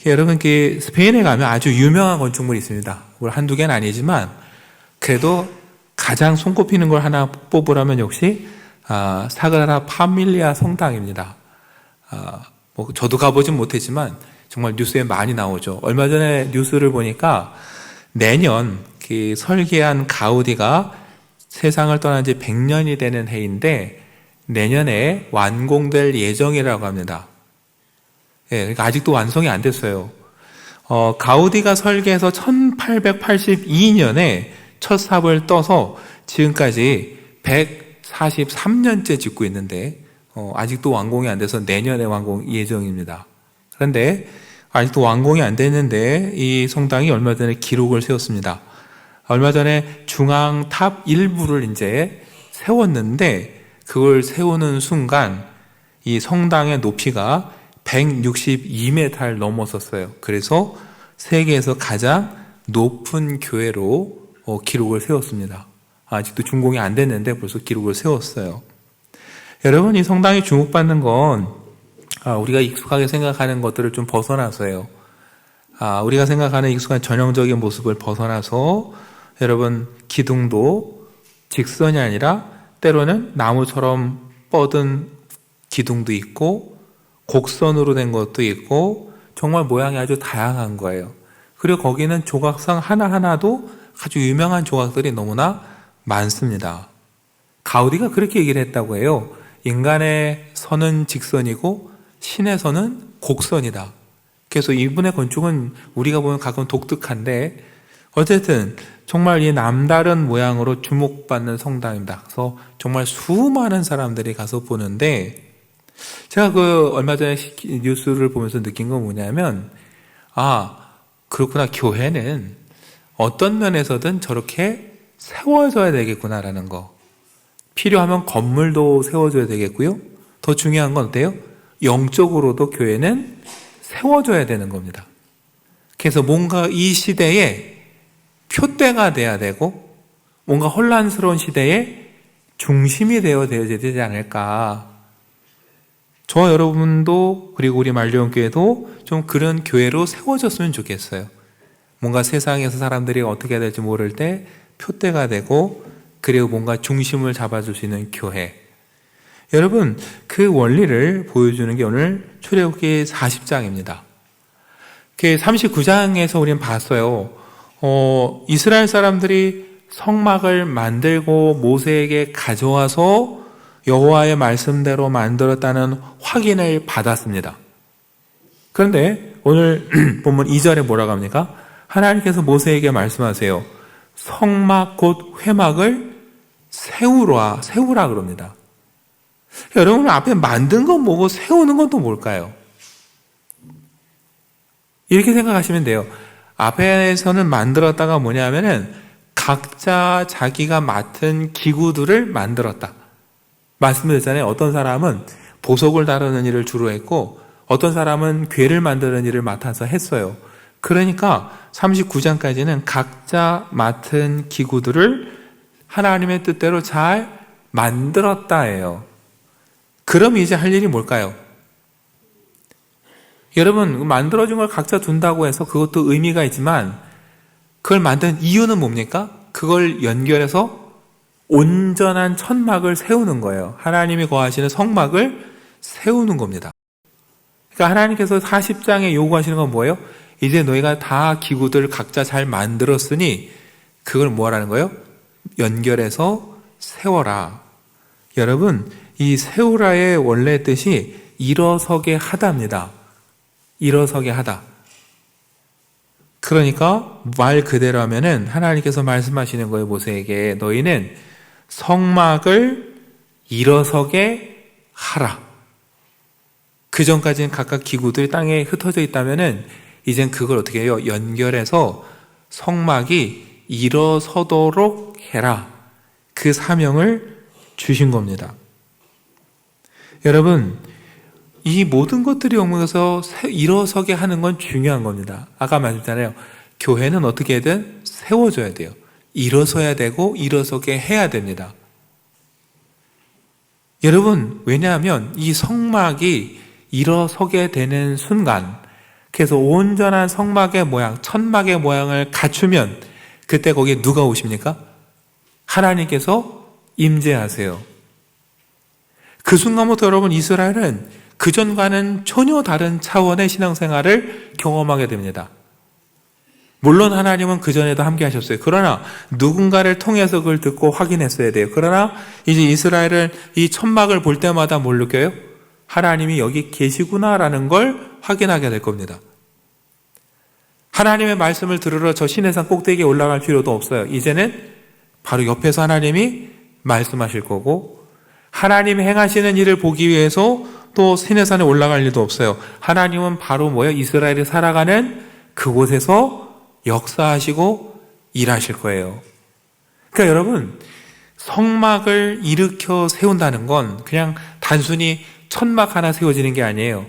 여러분, 스페인에 가면 아주 유명한 건축물이 있습니다. 물 한두 개는 아니지만, 그래도 가장 손꼽히는 걸 하나 뽑으라면 역시, 사그라다 파밀리아 성당입니다. 저도 가보진 못했지만, 정말 뉴스에 많이 나오죠. 얼마 전에 뉴스를 보니까, 내년, 설계한 가우디가 세상을 떠난 지 100년이 되는 해인데, 내년에 완공될 예정이라고 합니다. 예, 그러니까 아직도 완성이 안 됐어요. 가우디가 설계해서 1882년에 첫 삽을 떠서 지금까지 143년째 짓고 있는데, 아직도 완공이 안 돼서 내년에 완공 예정입니다. 그런데 아직도 완공이 안 됐는데 이 성당이 얼마 전에 기록을 세웠습니다. 얼마 전에 중앙 탑 일부를 이제 세웠는데 그걸 세우는 순간 이 성당의 높이가 162m를 넘었었어요. 그래서 세계에서 가장 높은 교회로 기록을 세웠습니다. 아직도 준공이 안 됐는데 벌써 기록을 세웠어요. 여러분, 이 성당이 주목받는 건 우리가 익숙하게 생각하는 것들을 좀 벗어나서요. 우리가 생각하는 익숙한 전형적인 모습을 벗어나서 여러분, 기둥도 직선이 아니라 때로는 나무처럼 뻗은 기둥도 있고 곡선으로 된 것도 있고 정말 모양이 아주 다양한 거예요. 그리고 거기는 조각상 하나하나도 아주 유명한 조각들이 너무나 많습니다. 가우디가 그렇게 얘기를 했다고 해요. 인간의 선은 직선이고 신의 선은 곡선이다. 그래서 이분의 건축은 우리가 보면 가끔 독특한데 어쨌든 정말 이 남다른 모양으로 주목받는 성당입니다. 그래서 정말 수많은 사람들이 가서 보는데 제가 얼마 전에 뉴스를 보면서 느낀 건 뭐냐면 그렇구나, 교회는 어떤 면에서든 저렇게 세워져야 되겠구나라는 거. 필요하면 건물도 세워줘야 되겠고요. 더 중요한 건 어때요? 영적으로도 교회는 세워줘야 되는 겁니다. 그래서 뭔가 이 시대에 표대가 돼야 되고 뭔가 혼란스러운 시대에 중심이 되어야 되지 않을까. 저와 여러분도 그리고 우리 말려온교회도 좀 그런 교회로 세워졌으면 좋겠어요. 뭔가 세상에서 사람들이 어떻게 해야 될지 모를 때 표대가 되고 그리고 뭔가 중심을 잡아줄 수 있는 교회. 여러분, 그 원리를 보여주는 게 오늘 출애굽기 40장입니다. 그 39장에서 우리는 봤어요. 이스라엘 사람들이 성막을 만들고 모세에게 가져와서 여호와의 말씀대로 만들었다는 확인을 받았습니다. 그런데 오늘 본문 2절에 뭐라고 합니까? 하나님께서 모세에게 말씀하세요. 성막 곧 회막을 세우라 그럽니다. 여러분, 앞에 만든 건 뭐고 세우는 건 또 뭘까요? 이렇게 생각하시면 돼요. 앞에서는 만들었다가 뭐냐면은 각자 자기가 맡은 기구들을 만들었다. 말씀드렸잖아요. 어떤 사람은 보석을 다루는 일을 주로 했고 어떤 사람은 궤를 만드는 일을 맡아서 했어요. 그러니까 39장까지는 각자 맡은 기구들을 하나님의 뜻대로 잘 만들었다예요. 그럼 이제 할 일이 뭘까요? 여러분, 만들어진 걸 각자 둔다고 해서 그것도 의미가 있지만 그걸 만든 이유는 뭡니까? 그걸 연결해서 온전한 천막을 세우는 거예요. 하나님이 거하시는 성막을 세우는 겁니다. 그러니까 하나님께서 40장에 요구하시는 건 뭐예요? 이제 너희가 다 기구들 각자 잘 만들었으니 그걸 뭐라는 거예요? 연결해서 세워라. 여러분, 이 세우라의 원래 뜻이 일어서게 하다입니다. 일어서게 하다. 그러니까 말 그대로 하면은 하나님께서 말씀하시는 거예요. 모세에게 너희는 성막을 일어서게 하라. 그 전까지는 각각 기구들이 땅에 흩어져 있다면은 이젠 그걸 어떻게 해요? 연결해서 성막이 일어서도록 해라. 그 사명을 주신 겁니다. 여러분, 이 모든 것들이 오면서 일어서게 하는 건 중요한 겁니다. 아까 말했잖아요. 교회는 어떻게든 세워줘야 돼요. 일어서야 되고 일어서게 해야 됩니다. 여러분, 왜냐하면 이 성막이 일어서게 되는 순간 그래서 온전한 성막의 모양, 천막의 모양을 갖추면 그때 거기에 누가 오십니까? 하나님께서 임재하세요. 그 순간부터 여러분 이스라엘은 그전과는 전혀 다른 차원의 신앙생활을 경험하게 됩니다. 물론 하나님은 그전에도 함께 하셨어요. 그러나 누군가를 통해서 그걸 듣고 확인했어야 돼요. 그러나 이제 이스라엘은 이 천막을 볼 때마다 뭘 느껴요? 하나님이 여기 계시구나라는 걸 확인하게 될 겁니다. 하나님의 말씀을 들으러 저 시내산 꼭대기에 올라갈 필요도 없어요. 이제는 바로 옆에서 하나님이 말씀하실 거고, 하나님이 행하시는 일을 보기 위해서 또 시내산에 올라갈 일도 없어요. 하나님은 바로 뭐예요? 이스라엘이 살아가는 그곳에서 역사하시고 일하실 거예요. 그러니까 여러분, 성막을 일으켜 세운다는 건 그냥 단순히 천막 하나 세워지는 게 아니에요.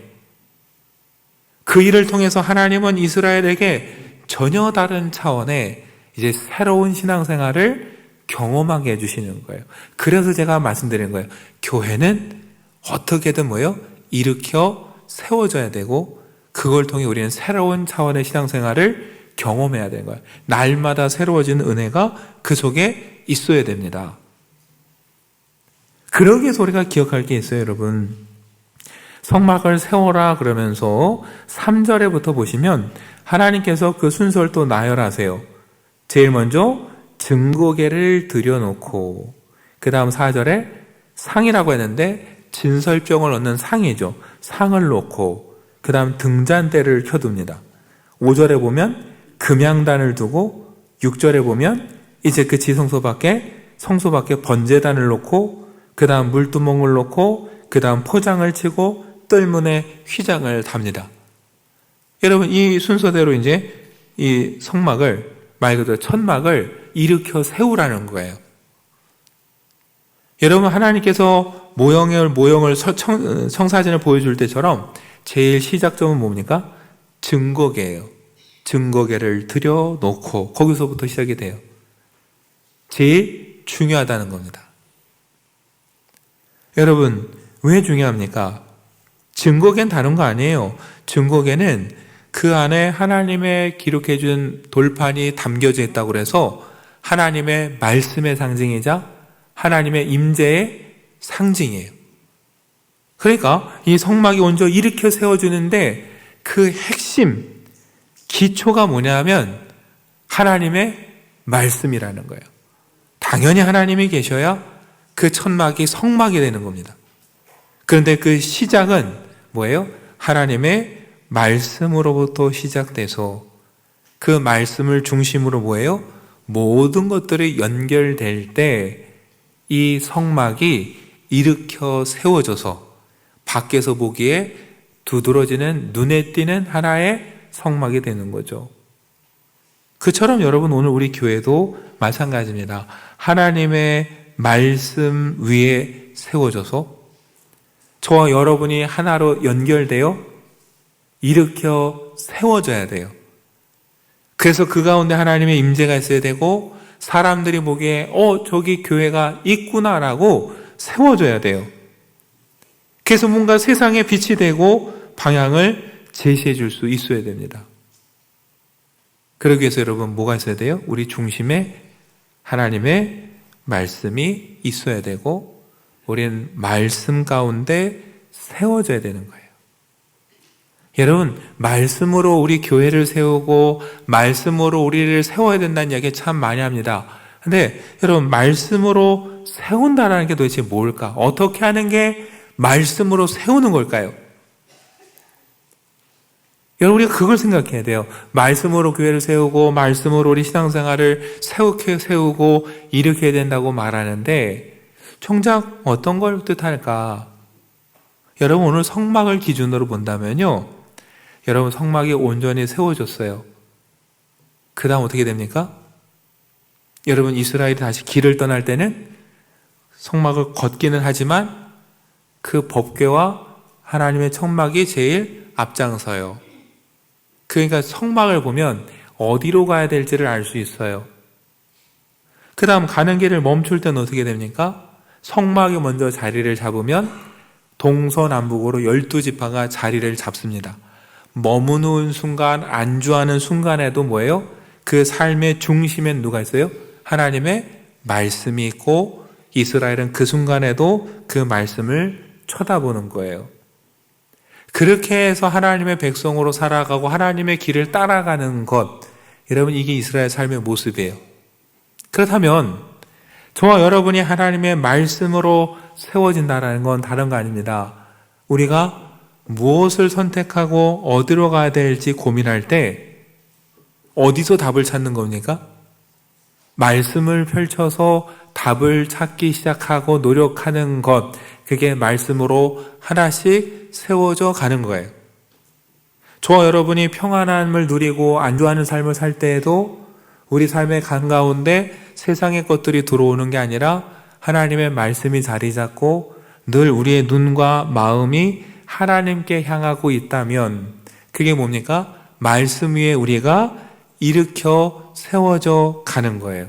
그 일을 통해서 하나님은 이스라엘에게 전혀 다른 차원의 이제 새로운 신앙생활을 경험하게 해주시는 거예요. 그래서 제가 말씀드린 거예요. 교회는 어떻게든 뭐예요? 일으켜 세워져야 되고, 그걸 통해 우리는 새로운 차원의 신앙생활을 경험해야 되는 거예요. 날마다 새로워지는 은혜가 그 속에 있어야 됩니다. 그러기 위해서 우리가 기억할 게 있어요, 여러분. 성막을 세워라 그러면서 3절에부터 보시면 하나님께서 그 순서를 또 나열하세요. 제일 먼저 증거계를 들여놓고, 그 다음 4절에 상이라고 했는데 진설병을 얻는 상이죠. 상을 놓고, 그 다음 등잔대를 켜둡니다. 5절에 보면 금양단을 두고, 6절에 보면 이제 그 성소 밖에 번제단을 놓고, 그 다음 물두멍을 놓고, 그 다음 포장을 치고 뜰문에 휘장을 답니다. 여러분, 이 순서대로 이제 이 성막을, 말 그대로 천막을 일으켜 세우라는 거예요. 여러분, 하나님께서 모형을 청사진을 보여줄 때처럼 제일 시작점은 뭡니까? 증거계예요. 증거계를 들여놓고 거기서부터 시작이 돼요. 제일 중요하다는 겁니다. 여러분, 왜 중요합니까? 증거계는 다른 거 아니에요. 증거계는 그 안에 하나님의 기록해준 돌판이 담겨져 있다고 해서 하나님의 말씀의 상징이자 하나님의 임재의 상징이에요. 그러니까 이 성막이 먼저 일으켜 세워주는데 그 핵심, 기초가 뭐냐면 하나님의 말씀이라는 거예요. 당연히 하나님이 계셔야 그 천막이 성막이 되는 겁니다. 그런데 그 시작은 뭐예요? 하나님의 말씀으로부터 시작돼서 그 말씀을 중심으로 뭐예요? 모든 것들이 연결될 때 이 성막이 일으켜 세워져서 밖에서 보기에 두드러지는, 눈에 띄는 하나의 성막이 되는 거죠. 그처럼 여러분, 오늘 우리 교회도 마찬가지입니다. 하나님의 말씀 위에 세워져서 저와 여러분이 하나로 연결되어 일으켜 세워져야 돼요. 그래서 그 가운데 하나님의 임재가 있어야 되고, 사람들이 보기에 저기 교회가 있구나라고 세워져야 돼요. 그래서 뭔가 세상에 빛이 되고 방향을 제시해 줄 수 있어야 됩니다. 그러기 위해서 여러분, 뭐가 있어야 돼요? 우리 중심에 하나님의 말씀이 있어야 되고, 우리는 말씀 가운데 세워져야 되는 거예요. 여러분, 말씀으로 우리 교회를 세우고 말씀으로 우리를 세워야 된다는 이야기 참 많이 합니다. 근데 여러분, 말씀으로 세운다는 게 도대체 뭘까? 어떻게 하는 게 말씀으로 세우는 걸까요? 여러분, 우리가 그걸 생각해야 돼요. 말씀으로 교회를 세우고 말씀으로 우리 신앙생활을 세우고 일으켜야 된다고 말하는데, 정작 어떤 걸 뜻할까? 여러분, 오늘 성막을 기준으로 본다면요, 여러분, 성막이 온전히 세워졌어요. 그 다음 어떻게 됩니까? 여러분, 이스라엘이 다시 길을 떠날 때는 성막을 걷기는 하지만 그 법궤와 하나님의 천막이 제일 앞장서요. 그러니까 성막을 보면 어디로 가야 될지를 알 수 있어요. 그 다음 가는 길을 멈출 때는 어떻게 됩니까? 성막이 먼저 자리를 잡으면 동서남북으로 12지파가 자리를 잡습니다. 머무는 순간, 안주하는 순간에도 뭐예요? 그 삶의 중심엔 누가 있어요? 하나님의 말씀이 있고 이스라엘은 그 순간에도 그 말씀을 쳐다보는 거예요. 그렇게 해서 하나님의 백성으로 살아가고 하나님의 길을 따라가는 것, 여러분 이게 이스라엘 삶의 모습이에요. 그렇다면 저와 여러분이 하나님의 말씀으로 세워진다는 건 다른 거 아닙니다. 우리가 무엇을 선택하고 어디로 가야 될지 고민할 때 어디서 답을 찾는 겁니까? 말씀을 펼쳐서 답을 찾기 시작하고 노력하는 것, 그게 말씀으로 하나씩 세워져 가는 거예요. 저와 여러분이 평안함을 누리고 안주하는 삶을 살 때에도 우리 삶의 한가운데 세상의 것들이 들어오는 게 아니라 하나님의 말씀이 자리 잡고 늘 우리의 눈과 마음이 하나님께 향하고 있다면 그게 뭡니까? 말씀 위에 우리가 일으켜 세워져 가는 거예요.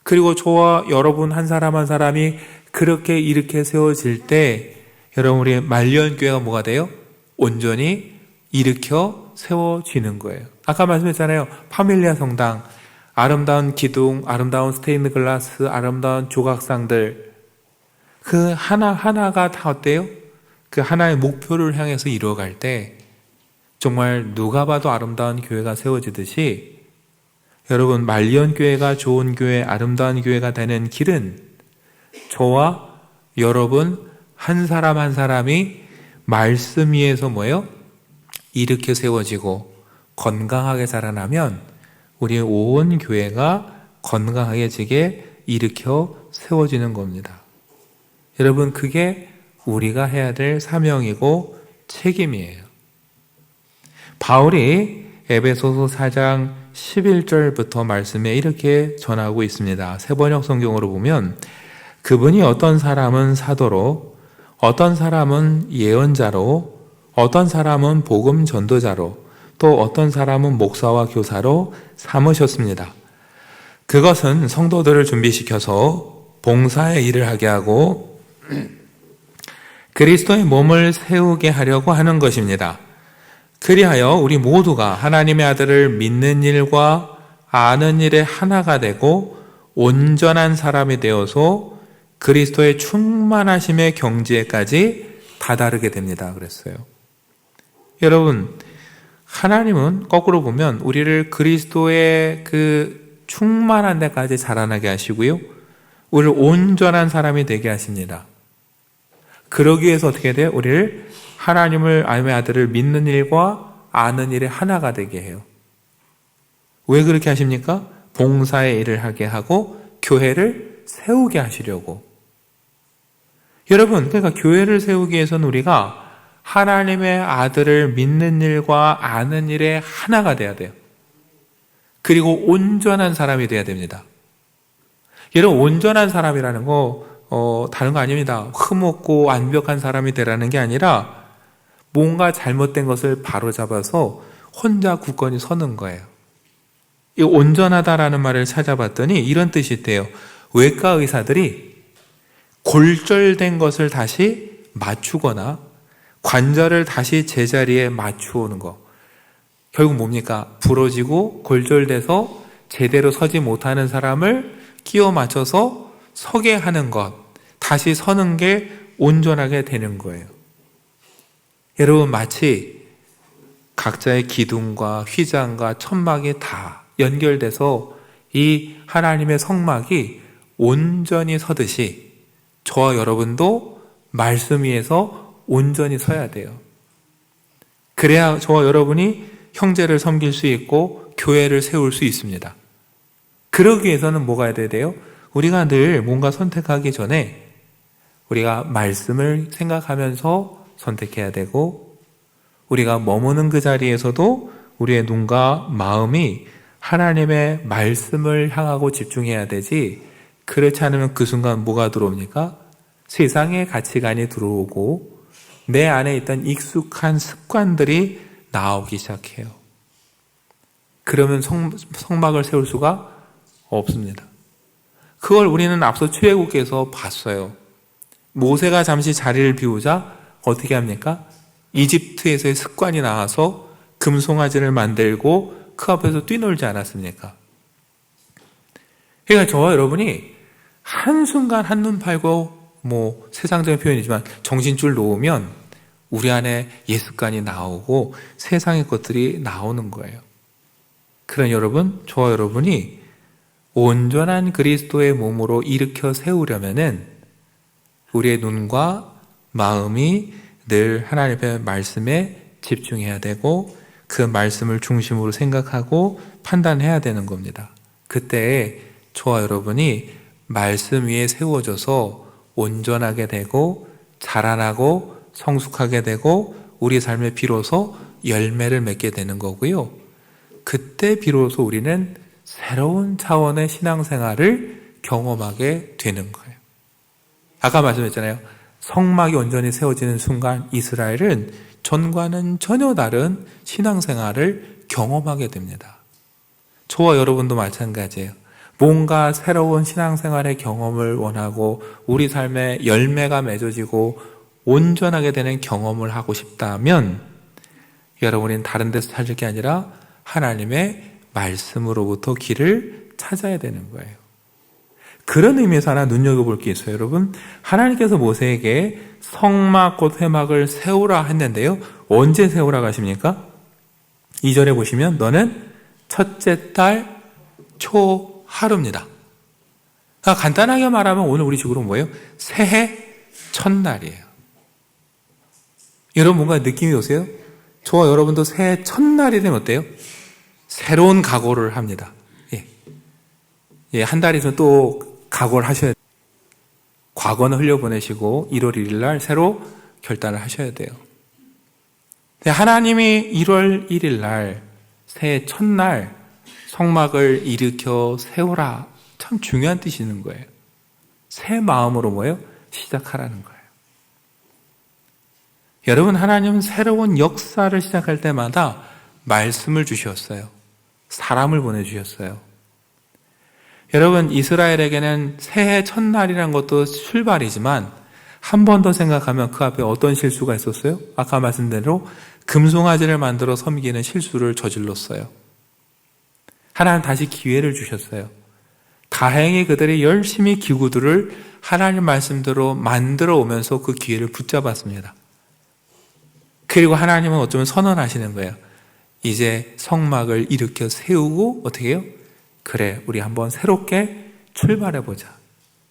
그리고 저와 여러분 한 사람 한 사람이 그렇게 이렇게 세워질 때 여러분 우리의 말년교회가 뭐가 돼요? 온전히 일으켜 세워지는 거예요. 아까 말씀했잖아요. 파밀리아 성당, 아름다운 기둥, 아름다운 스테인드 글라스, 아름다운 조각상들, 그 하나하나가 다 어때요? 그 하나의 목표를 향해서 이루어갈 때 정말 누가 봐도 아름다운 교회가 세워지듯이 여러분 말년교회가 좋은 교회, 아름다운 교회가 되는 길은 저와 여러분 한 사람 한 사람이 말씀 위에서 뭐예요? 이렇게 세워지고 건강하게 자라나면 우리의 온 교회가 건강하게 지게 일으켜 세워지는 겁니다. 여러분 그게 우리가 해야 될 사명이고 책임이에요. 바울이 에베소서 4장 11절부터 말씀에 이렇게 전하고 있습니다. 새번역 성경으로 보면 그분이 어떤 사람은 사도로, 어떤 사람은 예언자로, 어떤 사람은 복음 전도자로, 또 어떤 사람은 목사와 교사로 삼으셨습니다. 그것은 성도들을 준비시켜서 봉사의 일을 하게 하고 그리스도의 몸을 세우게 하려고 하는 것입니다. 그리하여 우리 모두가 하나님의 아들을 믿는 일과 아는 일에 하나가 되고 온전한 사람이 되어서 그리스도의 충만하심의 경지에까지 다다르게 됩니다. 그랬어요. 여러분, 하나님은 거꾸로 보면 우리를 그리스도의 그 충만한 데까지 자라나게 하시고요. 우리를 온전한 사람이 되게 하십니다. 그러기 위해서 어떻게 돼요? 우리를 하나님의 아들을 믿는 일과 아는 일에 하나가 되게 해요. 왜 그렇게 하십니까? 봉사의 일을 하게 하고 교회를 세우게 하시려고. 여러분, 그러니까 교회를 세우기 위해서는 우리가 하나님의 아들을 믿는 일과 아는 일에 하나가 돼야 돼요. 그리고 온전한 사람이 돼야 됩니다. 여러분, 온전한 사람이라는 거 다른 거 아닙니다. 흠없고 완벽한 사람이 되라는 게 아니라 뭔가 잘못된 것을 바로잡아서 혼자 굳건히 서는 거예요. 이 온전하다라는 말을 찾아봤더니 이런 뜻이 있대요. 외과 의사들이 골절된 것을 다시 맞추거나 관절을 다시 제자리에 맞추는 거. 결국 뭡니까? 부러지고 골절돼서 제대로 서지 못하는 사람을 끼워 맞춰서 서게 하는 것. 다시 서는 게 온전하게 되는 거예요. 여러분 마치 각자의 기둥과 휘장과 천막이 다 연결돼서 이 하나님의 성막이 온전히 서듯이 저와 여러분도 말씀 위에서 온전히 서야 돼요. 그래야 저와 여러분이 형제를 섬길 수 있고 교회를 세울 수 있습니다. 그러기 위해서는 뭐가 해야 돼요? 우리가 늘 뭔가 선택하기 전에 우리가 말씀을 생각하면서 선택해야 되고 우리가 머무는 그 자리에서도 우리의 눈과 마음이 하나님의 말씀을 향하고 집중해야 되지 그렇지 않으면 그 순간 뭐가 들어옵니까? 세상의 가치관이 들어오고 내 안에 있던 익숙한 습관들이 나오기 시작해요. 그러면 성막을 세울 수가 없습니다. 그걸 우리는 앞서 출애굽기에서 봤어요. 모세가 잠시 자리를 비우자 어떻게 합니까? 이집트에서의 습관이 나와서 금송아지를 만들고 그 앞에서 뛰놀지 않았습니까? 그러니까 저와 여러분이 한순간 한눈 팔고 세상적인 표현이지만 정신줄 놓으면 우리 안에 예습관이 나오고 세상의 것들이 나오는 거예요. 그런 여러분, 저와 여러분이 온전한 그리스도의 몸으로 일으켜 세우려면은 우리의 눈과 마음이 늘 하나님의 말씀에 집중해야 되고 그 말씀을 중심으로 생각하고 판단해야 되는 겁니다. 그때 저와 여러분이 말씀 위에 세워져서 온전하게 되고 자라나고 성숙하게 되고 우리 삶에 비로소 열매를 맺게 되는 거고요. 그때 비로소 우리는 새로운 차원의 신앙생활을 경험하게 되는 거예요. 아까 말씀했잖아요. 성막이 온전히 세워지는 순간 이스라엘은 전과는 전혀 다른 신앙생활을 경험하게 됩니다. 저와 여러분도 마찬가지예요. 뭔가 새로운 신앙생활의 경험을 원하고 우리 삶에 열매가 맺어지고 온전하게 되는 경험을 하고 싶다면 여러분은 다른 데서 찾을 게 아니라 하나님의 말씀으로부터 길을 찾아야 되는 거예요. 그런 의미에서 하나 눈여겨볼 게 있어요. 여러분, 하나님께서 모세에게 성막 곧 회막을 세우라 했는데요. 언제 세우라고 하십니까? 2절에 보시면 너는 첫째 달 초하루입니다. 간단하게 말하면 오늘 우리 식으로 뭐예요? 새해 첫날이에요. 여러분 뭔가 느낌이 오세요? 저와 여러분도 새해 첫날이 되면 어때요? 새로운 각오를 합니다. 한 달 있으면 또 각오를 하셔야 돼요. 과거는 흘려보내시고 1월 1일 날 새로 결단을 하셔야 돼요. 하나님이 1월 1일 날 새해 첫날 성막을 일으켜 세우라. 참 중요한 뜻이 있는 거예요. 새 마음으로 뭐예요? 시작하라는 거예요. 여러분, 하나님은 새로운 역사를 시작할 때마다 말씀을 주셨어요. 사람을 보내주셨어요. 여러분, 이스라엘에게는 새해 첫날이라는 것도 출발이지만 한 번 더 생각하면 그 앞에 어떤 실수가 있었어요? 아까 말씀대로 금송아지를 만들어 섬기는 실수를 저질렀어요. 하나님 다시 기회를 주셨어요. 다행히 그들이 열심히 기구들을 하나님 말씀대로 만들어 오면서 그 기회를 붙잡았습니다. 그리고 하나님은 어쩌면 선언하시는 거예요. 이제 성막을 일으켜 세우고 어떻게 해요? 그래, 우리 한번 새롭게 출발해보자.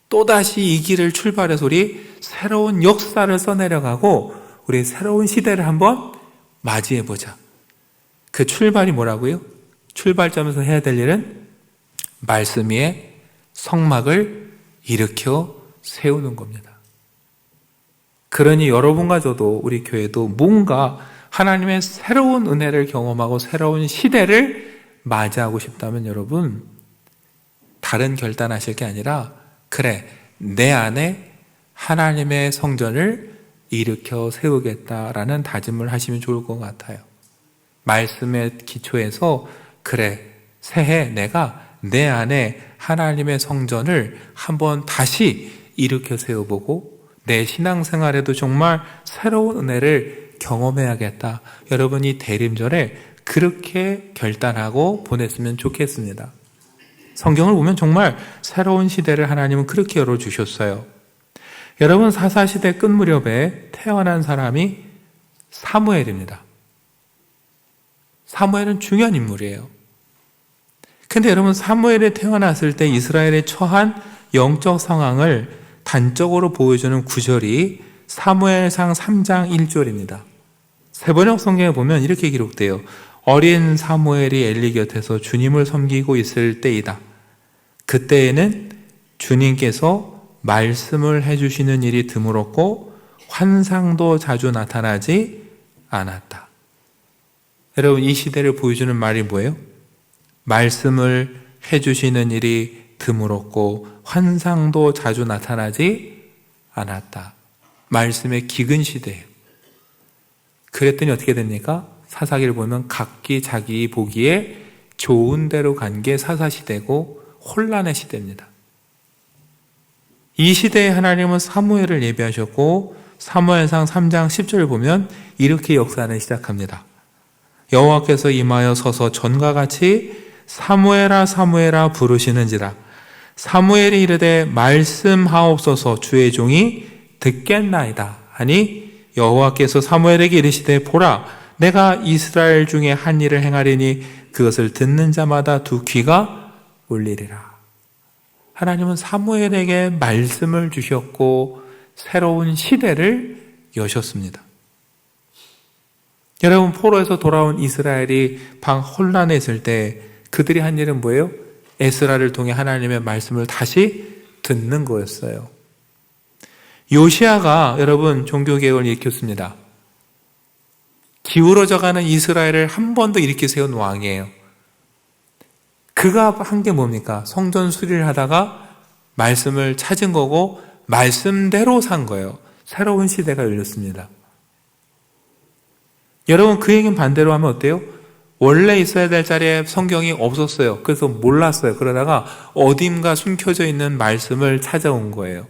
또다시 이 길을 출발해서 우리 새로운 역사를 써내려가고 우리 새로운 시대를 한번 맞이해보자. 그 출발이 뭐라고요? 출발점에서 해야 될 일은 말씀 위에 성막을 일으켜 세우는 겁니다. 그러니 여러분과 저도 우리 교회도 뭔가 하나님의 새로운 은혜를 경험하고 새로운 시대를 맞이하고 싶다면 여러분 다른 결단하실 게 아니라 그래, 내 안에 하나님의 성전을 일으켜 세우겠다라는 다짐을 하시면 좋을 것 같아요. 말씀의 기초에서 그래, 새해 내가 내 안에 하나님의 성전을 한번 다시 일으켜 세워보고 내 신앙생활에도 정말 새로운 은혜를 경험해야겠다. 여러분이 대림절에 그렇게 결단하고 보냈으면 좋겠습니다. 성경을 보면 정말 새로운 시대를 하나님은 그렇게 열어주셨어요. 여러분, 사사시대 끝 무렵에 태어난 사람이 사무엘입니다. 사무엘은 중요한 인물이에요. 근데 여러분, 사무엘이 태어났을 때 이스라엘에 처한 영적 상황을 단적으로 보여주는 구절이 사무엘상 3장 1절입니다. 세번역 성경에 보면 이렇게 기록돼요. 어린 사무엘이 엘리 곁에서 주님을 섬기고 있을 때이다. 그때에는 주님께서 말씀을 해주시는 일이 드물었고 환상도 자주 나타나지 않았다. 여러분, 이 시대를 보여주는 말이 뭐예요? 말씀을 해주시는 일이 드물었고 환상도 자주 나타나지 않았다. 말씀의 기근 시대예요. 그랬더니 어떻게 됩니까? 사사기를 보면 각기 자기 보기에 좋은 대로 간 게 사사시대고 혼란의 시대입니다. 이 시대에 하나님은 사무엘을 예비하셨고 사무엘상 3장 10절 보면 이렇게 역사는 시작합니다. 여호와께서 임하여 서서 전과 같이 사무엘아 사무엘아 부르시는지라. 사무엘이 이르되 말씀하옵소서 주의 종이 듣겠나이다 하니 여호와께서 사무엘에게 이르시되 보라 내가 이스라엘 중에 한 일을 행하리니 그것을 듣는 자마다 두 귀가 울리리라. 하나님은 사무엘에게 말씀을 주셨고 새로운 시대를 여셨습니다. 여러분, 포로에서 돌아온 이스라엘이 방 혼란에 있을 때 그들이 한 일은 뭐예요? 에스라를 통해 하나님의 말씀을 다시 듣는 거였어요. 요시아가 여러분 종교개혁을 일으켰습니다. 기울어져가는 이스라엘을 한 번 더 일으켜 세운 왕이에요. 그가 한 게 뭡니까? 성전 수리를 하다가 말씀을 찾은 거고 말씀대로 산 거예요. 새로운 시대가 열렸습니다. 여러분, 그 얘기는 반대로 하면 어때요? 원래 있어야 될 자리에 성경이 없었어요. 그래서 몰랐어요. 그러다가 어딘가 숨겨져 있는 말씀을 찾아온 거예요.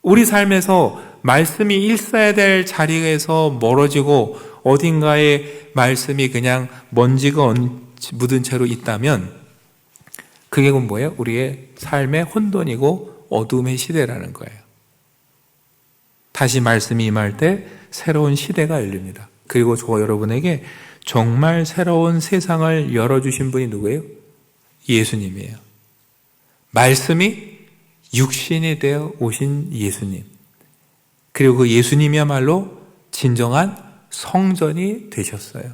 우리 삶에서 말씀이 있어야 될 자리에서 멀어지고 어딘가에 말씀이 그냥 먼지가 묻은 채로 있다면 그게 뭐예요? 우리의 삶의 혼돈이고 어둠의 시대라는 거예요. 다시 말씀이 임할 때 새로운 시대가 열립니다. 그리고 저 여러분에게 정말 새로운 세상을 열어주신 분이 누구예요? 예수님이에요. 말씀이 육신이 되어 오신 예수님. 그리고 그 예수님이야말로 진정한 성전이 되셨어요.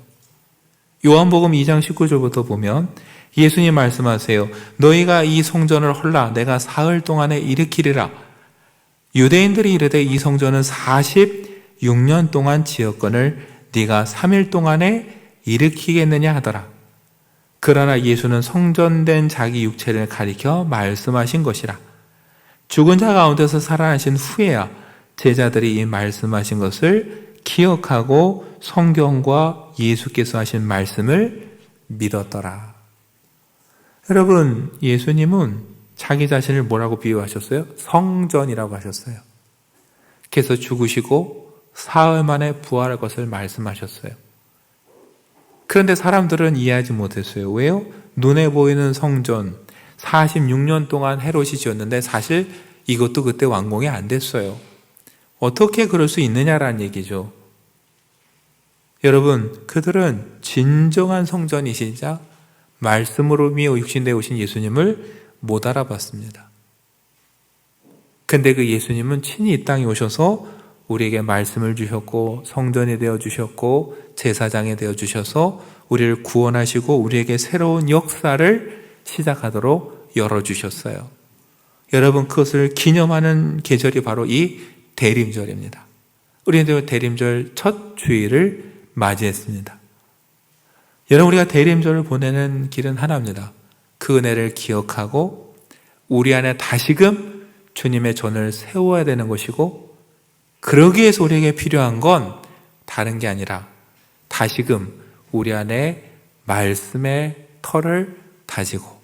요한복음 2장 19절부터 보면 예수님 말씀하세요. 너희가 이 성전을 헐라 내가 사흘 동안에 일으키리라. 유대인들이 이르되 이 성전은 46년 동안 지었거늘 네가 3일 동안에 일으키겠느냐 하더라. 그러나 예수는 성전된 자기 육체를 가리켜 말씀하신 것이라. 죽은 자 가운데서 살아나신 후에야 제자들이 이 말씀하신 것을 기억하고 성경과 예수께서 하신 말씀을 믿었더라. 여러분, 예수님은 자기 자신을 뭐라고 비유하셨어요? 성전이라고 하셨어요. 그래서 죽으시고 사흘 만에 부활할 것을 말씀하셨어요. 그런데 사람들은 이해하지 못했어요. 왜요? 눈에 보이는 성전 46년 동안 헤롯이 지었는데 사실 이것도 그때 완공이 안 됐어요. 어떻게 그럴 수 있느냐라는 얘기죠. 여러분, 그들은 진정한 성전이시자 말씀으로 육신되어 오신 예수님을 못 알아봤습니다. 근데 그 예수님은 친히 이 땅에 오셔서 우리에게 말씀을 주셨고 성전이 되어 주셨고 제사장이 되어 주셔서 우리를 구원하시고 우리에게 새로운 역사를 시작하도록 열어주셨어요. 여러분, 그것을 기념하는 계절이 바로 이 대림절입니다. 우리는 대림절 첫 주일을 맞이했습니다. 여러분, 우리가 대림절을 보내는 길은 하나입니다. 그 은혜를 기억하고 우리 안에 다시금 주님의 전을 세워야 되는 것이고, 그러기 위해서 우리에게 필요한 건 다른 게 아니라 다시금 우리 안에 말씀의 터를 다지고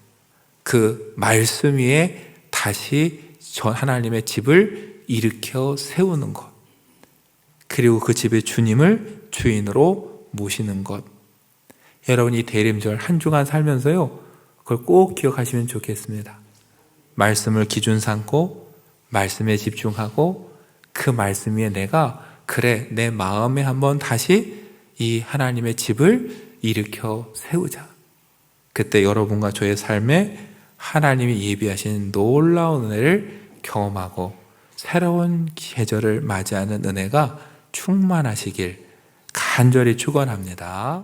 그 말씀 위에 다시 하나님의 집을 일으켜 세우는 것, 그리고 그 집의 주님을 주인으로 모시는 것. 여러분이 대림절 한 주간 살면서요, 그걸 꼭 기억하시면 좋겠습니다. 말씀을 기준 삼고 말씀에 집중하고 그 말씀 위에 내가 그래 내 마음에 한번 다시 이 하나님의 집을 일으켜 세우자. 그때 여러분과 저의 삶에 하나님이 예비하신 놀라운 은혜를 경험하고 새로운 계절을 맞이하는 은혜가 충만하시길 간절히 축원합니다.